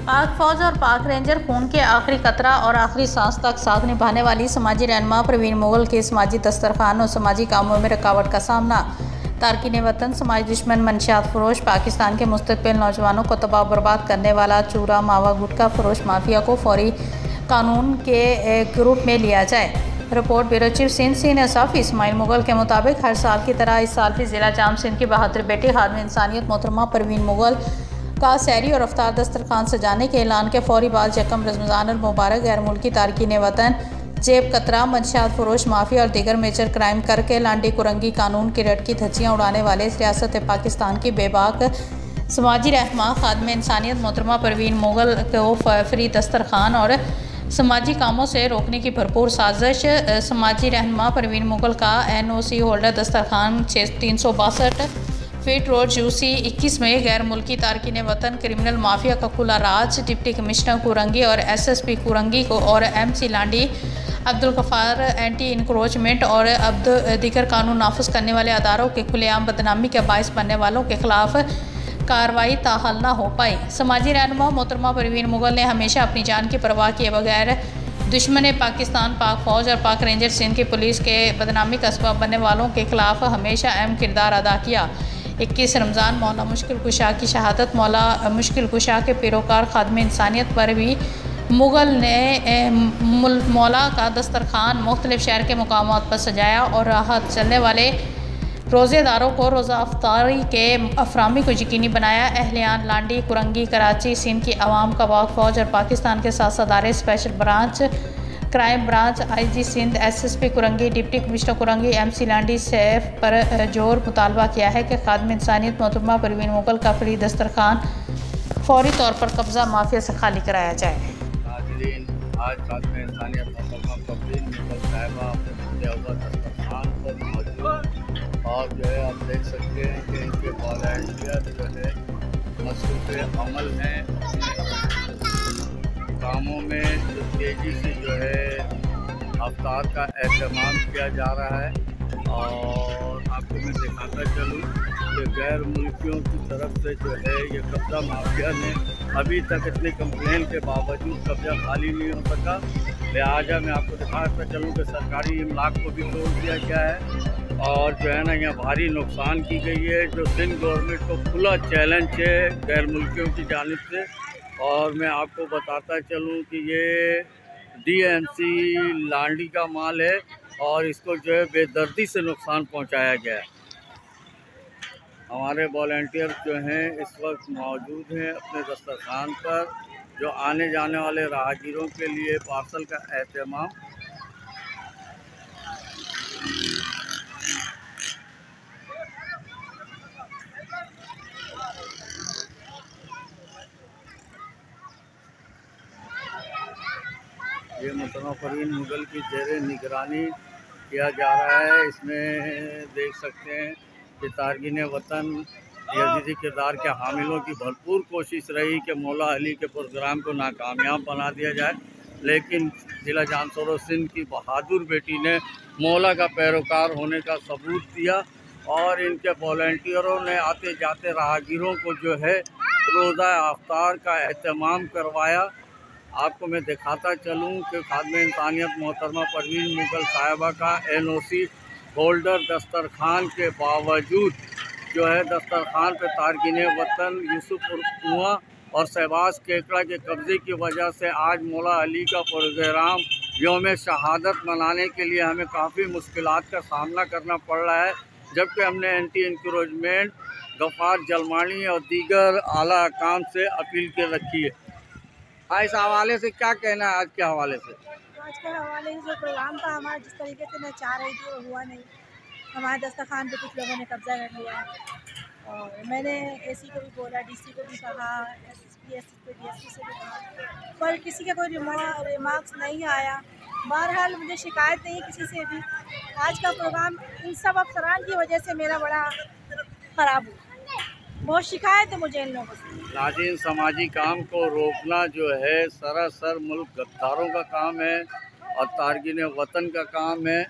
पाक फौज और पाक रेंजर खून के आखिरी कतरा और आखिरी सांस तक साथ निभाने वाली समाजी रहनुमा परवीन मुगल के समाजी दस्तरखान और समाजी कामों में रुकावट का सामना। तारकीन वतन, समाज दुश्मन, मंशियात फरोश, पाकिस्तान के मुस्तकबिल नौजवानों को तबाह बर्बाद करने वाला चूरा मावा गुटखा फरोश माफिया को फौरी कानून के ग्रुप में लिया जाए। Report bureau chief Sindh senior Safi Ismail Mughal के मुताबिक हर साल की तरह इस साल भी ज़िला जाम सिंध की बहादुर बेटी खादिम इंसानियत मोहतरमा परवीन मुगल का सहरी और अफ्तार दस्तरखान सजाने के ऐलान के फौरी बाद यकम रमज़ान मुबारक गैर मुल्की तारकीन वतन, जेब कतरा, मंशियात फरोश माफिया और दीगर मेजर क्राइम करके लांडी कुरंगी कानून की रट की धज्जियाँ उड़ाने वाले रियासत पाकिस्तान की बेबाक समाजी रहनुमा खादिम इंसानियत मोहतरमा परवीन मुगल को फ्री दस्तरखान और समाजी कामों से रोकने की भरपूर साजिश। समाजी रहनुमा परवीन मुगल का NOC होल्डर दस्तरखान 362 फीट रोड यूसी 21 में गैर मुल्की तारकीन वतन, क्रिमिनल माफिया का खुला राज, डिप्टी कमिश्नर कुरंगी और SSP कुरंगी को और MC Landhi Abdul Ghaffar anti encroachment और दीगर कानून नाफिज करने वाले अदारों के खुलेआम बदनामी के बायस बनने वालों के खिलाफ कार्रवाई ताहाल न हो पाई। समाजी रहनुमा मोहतरमा परवीन मुगल ने हमेशा अपनी जान की परवाह किए बगैर दुश्मन पाकिस्तान, पाक फौज और पाक रेंजर सिंध की पुलिस के बदनामी का सबब बनने वालों के खिलाफ हमेशा अहम किरदार अदा किया। 21 रमज़ान मौला मुश्किल कुशा की शहादत, मौला मुश्किल कुशा के पैरोकार खादिम इंसानियत पर भी मुगल ने मौला का दस्तरखान मुख्तलिफ शहर के मुकामात पर सजाया और राहत चलने वाले रोज़ेदारों को रोज़ा अफ्तारी के अफरामी को यकीनी बनाया। अहलियान लांडी कुरंगी कराची सिंध की आवाम का पाक फौज और पाकिस्तान के साथ अदारे special branch, crime branch, IG Sindh, SSP Korangi, deputy commissioner Korangi, MC Landhi सैफ पर जोर मुतालबा किया है कि खादिम इंसानियत मोहतरमा परवीन मुगल का फ्री दस्तरखान फौरी तौर पर कब्ज़ा माफिया से खाली कराया जाए। आज खादिम इंसानियत मोहतरमा परवीन मुगल साहिबा अपने दस्तरखान पर मौजूद और जो है आप देख सकते हैं कि इनके वॉलंटियर जो है मसरूफ़ अमल हैं, कामों में जो तेज़ी से जो है अफ्तार का एहतमाम किया जा रहा है। और आपको मैं दिखाता चलूँ कि गैर मुल्कियों की तरफ से जो है ये कब्ज़ा माफिया ने अभी तक इतने कंप्लेन के बावजूद कब्ज़ा खाली नहीं हो सका। लिहाजा मैं आपको दिखाता चलूँ कि सरकारी इमलाक को भी तोड़ दिया गया है और जो है ना यहाँ भारी नुकसान की गई है, जो सिंध गवर्नमेंट को खुला चैलेंज है गैर मुल्कियों की जानिब से। और मैं आपको बताता चलूँ कि ये DMC लांडी का माल है और इसको जो है बेदर्दी से नुकसान पहुँचाया गया है। हमारे वॉलंटियर जो हैं इस वक्त मौजूद हैं अपने दस्तरखान पर, जो आने जाने वाले राहगीरों के लिए पार्सल का एहतमाम। ये मोहतरमा परवीन मुगल की ज़ेरे निगरानी किया जा रहा है। इसमें देख सकते हैं कि तारकीन वतन यजीदी किरदार के हामिलों की भरपूर कोशिश रही कि मौला अली के प्रोग्राम को नाकामयाब बना दिया जाए, लेकिन ज़िला जामसोरो सिंध की बहादुर बेटी ने मौला का पैरोकार होने का सबूत दिया और इनके वॉलंटियरों ने आते जाते राहगीरों को जो है रोज़ा अफ्तार का एहतमाम करवाया। आपको मैं दिखाता चलूँ कि खादिम इंसानियत मोहतरमा परवीन मुगल साहिबा का NOC होल्डर दस्तरखान के बावजूद जो है दस्तरखान पे तारकीन वतन यूसुफ कुआं और शहबाज केकड़ा के कब्ज़े की वजह से आज मौला अली का प्रोग्राम यौम शहादत मनाने के लिए हमें काफ़ी मुश्किलात का सामना करना पड़ रहा है, जबकि हमने एंटी इंक्रोचमेंट गफ्फार जलमानी और दीगर आला अकाम से अपील कर रखी है। इस हवाले से क्या कहना है? आज के हवाले से जो प्रोग्राम था हमारा जिस तरीके से मैं चाह रही थी वो हुआ नहीं। हमारे दस्तरखान पे कुछ लोगों ने कब्जा कर लिया और मैंने AC को भी बोला, DC को भी कहा, SSP को DSP से भी कहा, पर किसी का कोई रिमार्क्स नहीं आया। बहरहाल मुझे शिकायत नहीं किसी से भी। आज का प्रोग्राम इन सब अफसरान की वजह से मेरा बड़ा ख़राब हुआ। बहुत शिकायत है मुझे इन लोगों से। नाज़रीन, समाजी काम को रोकना जो है सरासर मुल्क गद्दारों का काम है और तारकीन वतन का काम है।